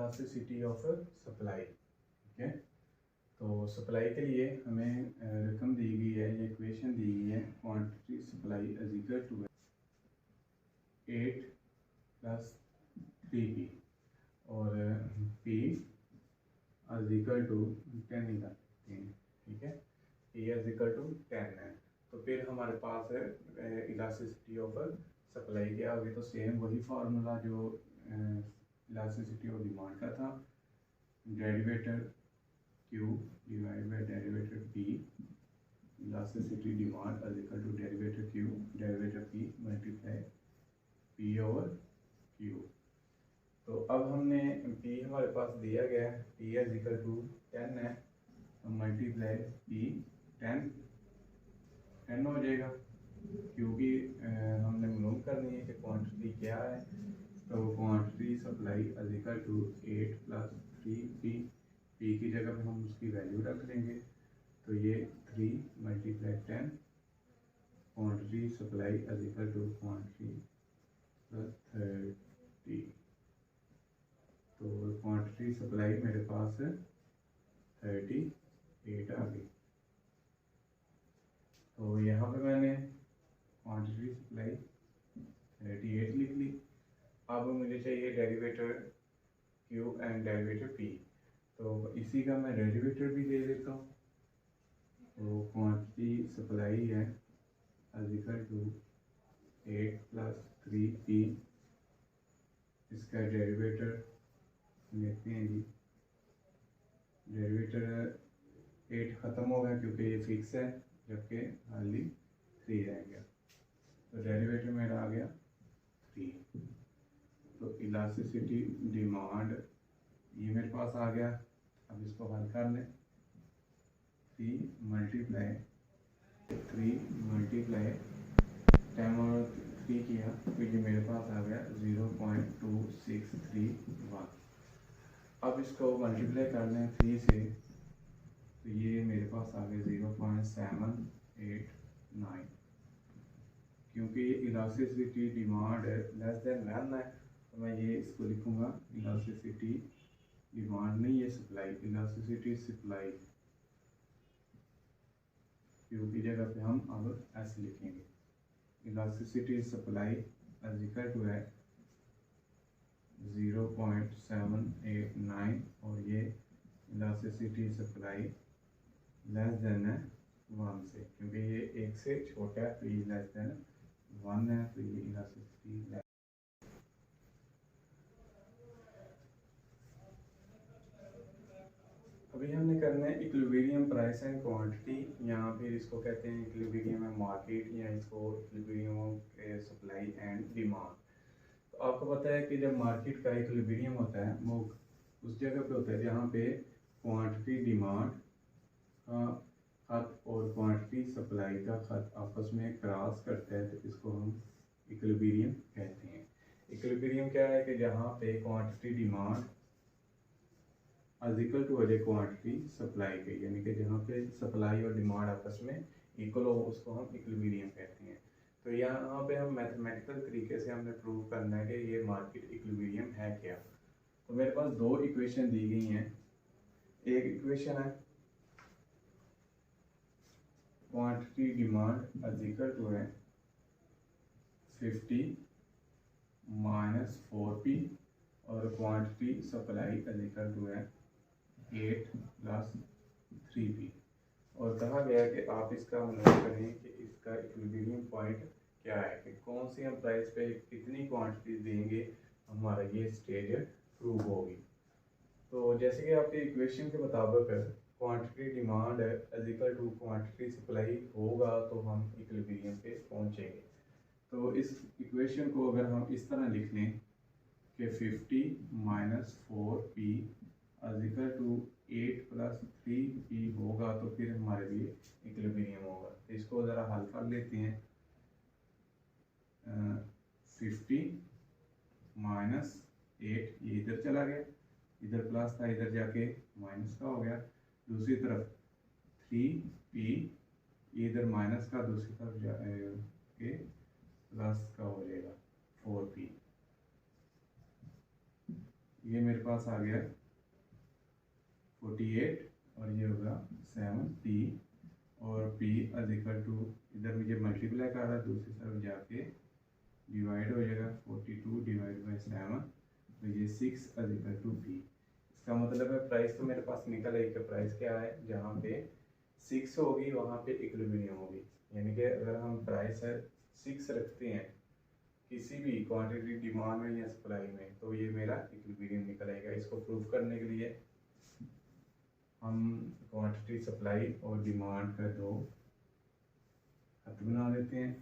Elasticity of supply. ठीक है, तो सप्लाई के लिए हमें रकम दी गई है, ये इक्वेशन दी गई है, quantity supply is equal to 8 plus 3p और p इज इक्वल टू 10 निकाल सकते हैं। ठीक है, p इज इक्वल टू 10 है। तो फिर हमारे पास है इलास्टिसिटी ऑफ सप्लाई के आगे तो सेम वही फार्मूला जो इलास्टिसिटी ऑफ डिमांड का था, derivative Q divide by derivative P, elasticity demand is equal to derivative Q derivative P multiply P over Q। तो अब हमने P हमारे पास दिया गया है, P इज इक्वल टू 10 है, तो मल्टीप्लाई P 10 हो जाएगा, क्योंकि हमने मालूम करनी है कि क्वांटिटी क्या है। तो quantity supply is equal to 8 plus 3p, p की जगह पे हम उसकी वैल्यू रख देंगे, तो ये 3 multiply 10, quantity supply is equal to quantity plus 30। तो क्वांटिटी सप्लाई मेरे पास 38 आ गई। तो यहाँ पे मैंने क्वांटिटी सप्लाई 38 लिख ली। अब मुझे चाहिए derivative Q and derivative P, तो इसी का मैं डेरिवेटिव भी ले लेता हूँ। तो क्वांटिटी सप्लाई है is equal to 8 plus 3p, इसका डेरिवेटिव लेते हैं जी। डेरिवेटिव 8 ख़त्म हो गया क्योंकि ये फिक्स है, जबकि खाली 3 रह गया, तो डेरिवेटिव मेरा आ गया 3। तो इलास्टिसिटी डिमांड ये मेरे पास आ गया। अब इसको हल कर लें, 3 मल्टीप्लाई 10 और 3 किया तो ये मेरे पास आ गया 0.2631। अब इसको मल्टीप्लाई कर लें 3 से, तो ये मेरे पास आ गया 0.789। क्योंकि इलास्टिसिटी डिमांड लेस देन 1 है, तो मैं ये इसको लिखूँगा इलास्टिसिटी डिमांड नहीं, ये सप्लाई, इलास्टिसिटी सप्लाई, Q की जगह पे हम अब ऐसे लिखेंगे, elasticity supply is equal to है 0.789 और ये इलास्टिसिटी सप्लाई लेस देन है 1 से, क्योंकि ये 1 से छोटा है, तो ये लेस देन 1 है, तो ये इलास्टिसिटी। अभी हमने करना है इक्विलिब्रियम प्राइस एंड क्वांटिटी, या फिर इसको कहते हैं इक्विलिब्रियम मार्केट, या इसको इक्विलिब्रियम सप्लाई एंड डिमांड। तो आपको पता है कि जब मार्केट का इक्विलिब्रियम होता है वो उस जगह पे होता है जहाँ पे क्वांटिटी डिमांड का खत और क्वांटिटी सप्लाई का खत आपस में क्रॉस करता है, तो इसको हम इक्विलिब्रियम कहते हैं। इक्विलिब्रियम क्या है कि जहाँ पे quantity demand is equal to quantity supply के, यानी कि जहाँ पे सप्लाई और डिमांड आपस में इक्वल हो, उसको हम इक्विलिब्रियम कहते हैं। तो यहाँ पे हम मैथमेटिकल तरीके से हमने प्रूव करना है कि ये मार्केट इक्विलिब्रियम है क्या। तो मेरे पास 2 इक्वेशन दी गई हैं। एक इक्वेशन है quantity demand is equal to है 50 माइनस 4p और quantity supply is equal to है 8 प्लस 3p, और कहा गया है कि आप इसका अनुमान करें कि इसका इक्विलिब्रियम पॉइंट क्या है, कि कौन सी हम प्राइस पे कितनी क्वांटिटी देंगे हमारा ये स्टेज प्रूव होगी। तो जैसे कि आपके इक्वेशन के मुताबिक quantity demand is equal to quantity supply होगा, तो हम इक्विलिब्रियम पे पहुंचेंगे। तो इस इक्वेशन को अगर हम इस तरह लिख लें कि 50 minus 4p is equal to 8 plus 3p होगा, तो फिर हमारे लिए इक्विलिब्रियम होगा। तो इसको ज़रा हल कर लेते हैं। 50 माइनस 8 ये इधर चला गया, इधर प्लस था, इधर जाके माइनस का हो गया। दूसरी तरफ 3p इधर माइनस का, दूसरी तरफ जाके प्लस का हो जाएगा 4p। ये मेरे पास आ गया 48 और ये होगा 7p और p इक्वल टू इधर मुझे मल्टीप्लाई कर रहा है, दूसरी तरफ जाके डिवाइड हो जाएगा 42 डिवाइड बाई 7 तो ये 6 इक्वल टू p। इसका मतलब है प्राइस तो मेरे पास निकल आई कि प्राइस क्या है, जहाँ पे 6 होगी वहाँ पे इक्विलिब्रियम होगी। यानी कि अगर हम प्राइस है 6 रखते हैं किसी भी क्वांटिटी डिमांड में या सप्लाई में तो ये मेरा इक्विलिब्रियम निकल आएगा। इसको प्रूव करने के लिए हम क्वांटिटी सप्लाई और डिमांड का दो खत बना देते हैं।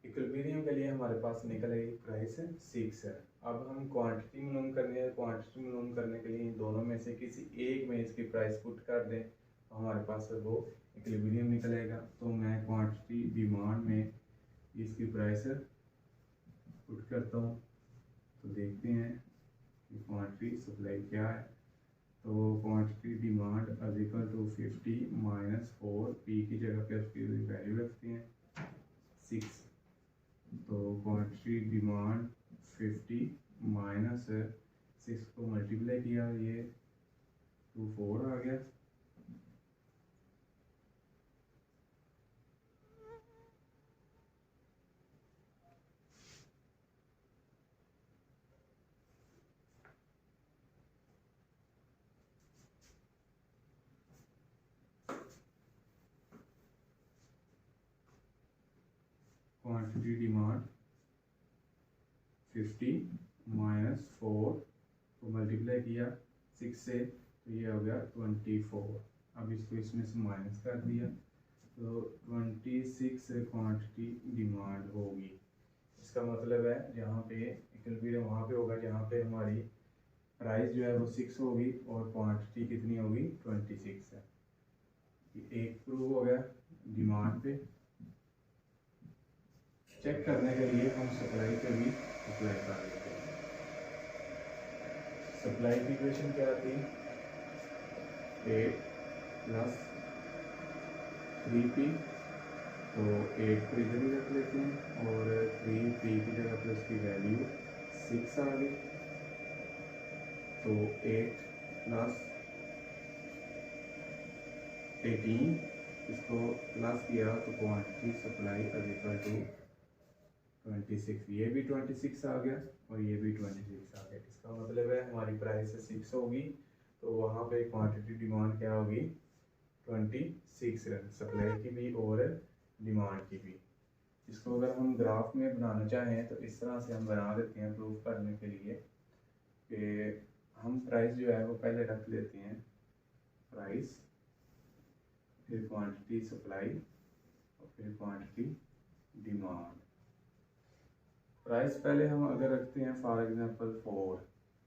इक्विलिब्रियम के लिए हमारे पास निकल आई प्राइस 6 है। अब हम क्वांटिटी मालूम करनी है, क्वांटिटी मालूम करने के लिए दोनों में से किसी एक में इसकी प्राइस पुट कर दें तो हमारे पास वो इक्विलिब्रियम निकलेगा। तो मैं क्वांटिटी डिमांड में इसकी प्राइस पुट करता हूँ तो देखते हैं कि क्वांटिटी सप्लाई क्या है। तो quantity demand equal to 50 minus 4 P की जगह पे उसकी वैल्यू रखते हैं 6। तो क्वांटिटी डिमांड 50 माइनस 6 को मल्टीप्लाई किया ये 24 आ गया। क्वांटिटी डिमांड 50 माइनस 4 को मल्टीप्लाई किया 6 से तो ये हो गया 24। अब इसको इसमें से माइनस कर दिया तो 26 क्वांटिटी डिमांड होगी। इसका मतलब है जहाँ पे इक्विलिब्रियम वहाँ पे होगा जहाँ पे हमारी प्राइस जो है वो 6 होगी और क्वांटिटी कितनी होगी 26 है। एक प्रूव हो गया डिमांड पे। चेक करने के लिए हम सप्लाई पे भी अप्लाई कर लेते हैं। सप्लाई की इक्वेशन क्या आती है 8 प्लस 3p तो 8 को इधर ही रख लेते हैं और 3p की जगह पे उसकी वैल्यू 6 आ गई। तो 8 प्लस 18 इसको प्लस किया तो क्वांटिटी सप्लाई इक्वल टू 26। ये भी 26 आ गया और ये भी 26 आ गया। इसका मतलब है हमारी प्राइस 6 होगी तो वहाँ पे क्वांटिटी डिमांड क्या होगी 26 सप्लाई की भी और डिमांड की भी। इसको अगर हम ग्राफ में बनाना चाहें तो इस तरह से हम बना देते हैं प्रूफ करने के लिए कि हम प्राइस जो है वो पहले रख लेते हैं प्राइस, फिर क्वांटिटी सप्लाई और फिर क्वांटिटी डिमांड। प्राइस पहले हम अगर रखते हैं फॉर एग्जांपल 4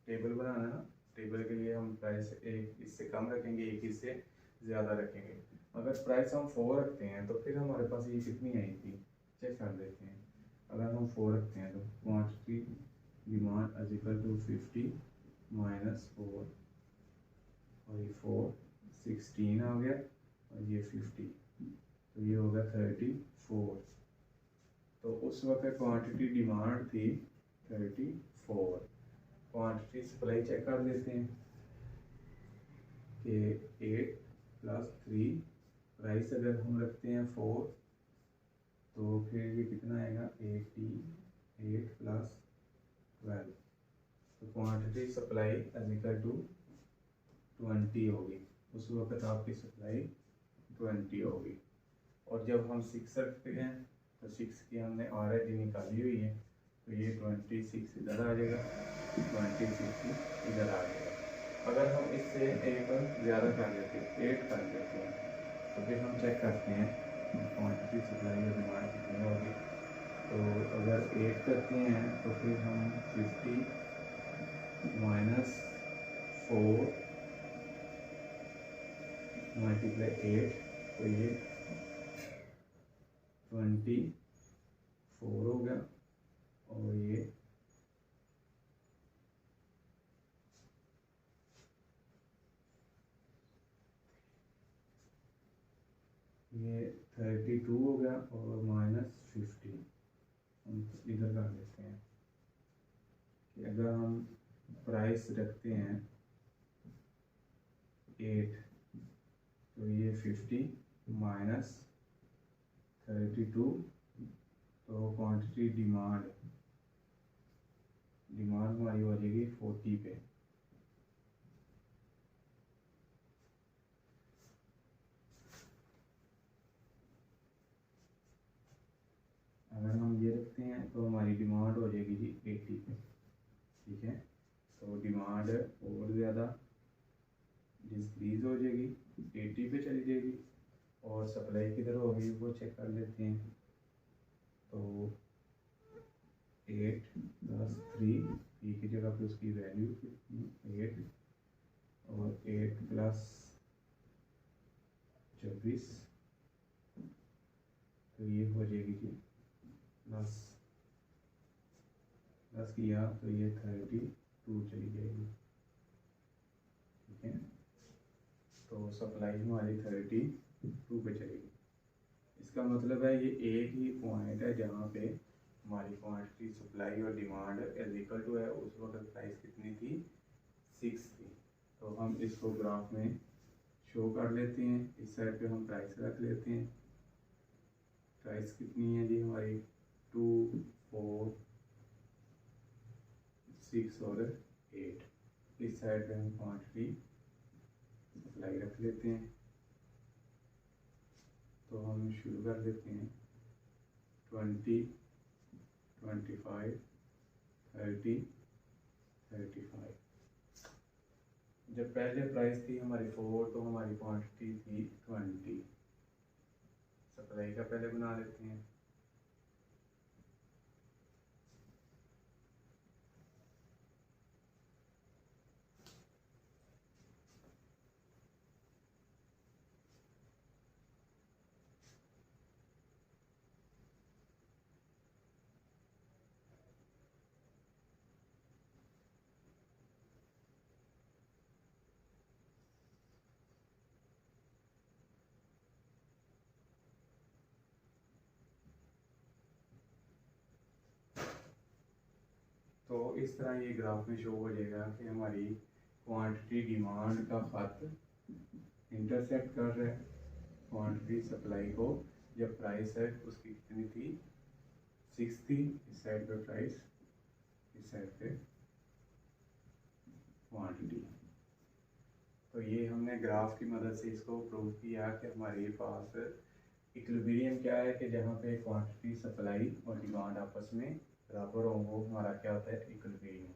टेबल बनाना ना, टेबल के लिए हम प्राइस एक इससे कम रखेंगे एक इससे ज़्यादा रखेंगे। अगर प्राइस हम 4 रखते हैं तो फिर हमारे पास ये कितनी आई थी चेक कर लेते हैं। अगर हम 4 रखते हैं तो quantity demand equal to 50 minus 4 और ये 4 16 आ गया और ये 50 तो ये होगा 34। तो उस वक्त क्वांटिटी डिमांड थी 34। क्वांटिटी सप्लाई चेक कर लेते हैं कि 8 प्लस 3 प्राइस अगर हम रखते हैं 4 तो फिर ये कितना आएगा 88 प्लस 12 तो क्वांटिटी सप्लाई इक्वल टू 20 होगी। उस वक्त आपकी सप्लाई 20 होगी। और जब हम 6 रखते हैं तो 6 की हमने ऑलरेडी निकाली हुई है तो ये 26 इधर आ जाएगा 26 इधर आ जाएगा। अगर हम इससे एक ज़्यादा कर लेते हैं 8 कर देते हैं तो फिर हम चेक करते हैं क्वांटिटी सप्लाई और डिमांड कितनी होगी। तो अगर 8 करते हैं तो फिर हम 50 माइनस 4 मल्टीप्लाई 8 तो ये 24 हो गया और ये ये 32 हो गया और -50 हम इधर कर लेते हैं कि अगर हम प्राइस रखते हैं 8 तो ये 50 -32 तो क्वांटिटी डिमांड हमारी हो जाएगी 40 पे। अगर हम ये रखते हैं तो हमारी डिमांड हो जाएगी जी 80 पे। ठीक है, तो डिमांड और ज़्यादा डिक्रीज हो जाएगी, 80 पे चली जाएगी। और सप्लाई किधर होगी वो चेक कर लेते हैं। तो 8 + 3 पी की जगह पे उसकी वैल्यू कितनी 8 और 8 + 24 तो ये हो जाएगी जी प्लस किया तो ये 32 चली जाएगी। ठीक है, तो सप्लाई हमारी 32 पे चलेगी। इसका मतलब है ये एक ही पॉइंट है जहाँ पे हमारी क्वांटिटी सप्लाई और डिमांड = है। उस वक्त प्राइस कितनी थी 6 थी। तो हम इसको ग्राफ में शो कर लेते हैं। इस साइड पे हम प्राइस रख लेते हैं। प्राइस कितनी है जी हमारी 2, 4, 6 और 8। इस साइड पे हम क्वांटिटी सप्लाई रख लेते हैं। तो हम शुरू कर देते हैं 20, 25, 30, 35। जब पहले प्राइस थी हमारी 4 तो हमारी क्वांटिटी थी 20। सप्लाई का पहले बना लेते हैं। तो इस तरह ये ग्राफ में शो हो जाएगा कि हमारी क्वांटिटी डिमांड का खत इंटरसेक्ट कर रहा है क्वांटिटी सप्लाई को। जब प्राइस है उसकी कितनी थी 6 थी, इस साइड पे प्राइस, इस साइड पे क्वांटिटी। तो ये हमने ग्राफ की मदद से इसको प्रूव किया कि हमारे पास इक्विलिब्रियम क्या है कि जहाँ पे क्वांटिटी सप्लाई और डिमांड आपस में बराबर हो, वो हमारा क्या होता है इक्विलिब्रियम।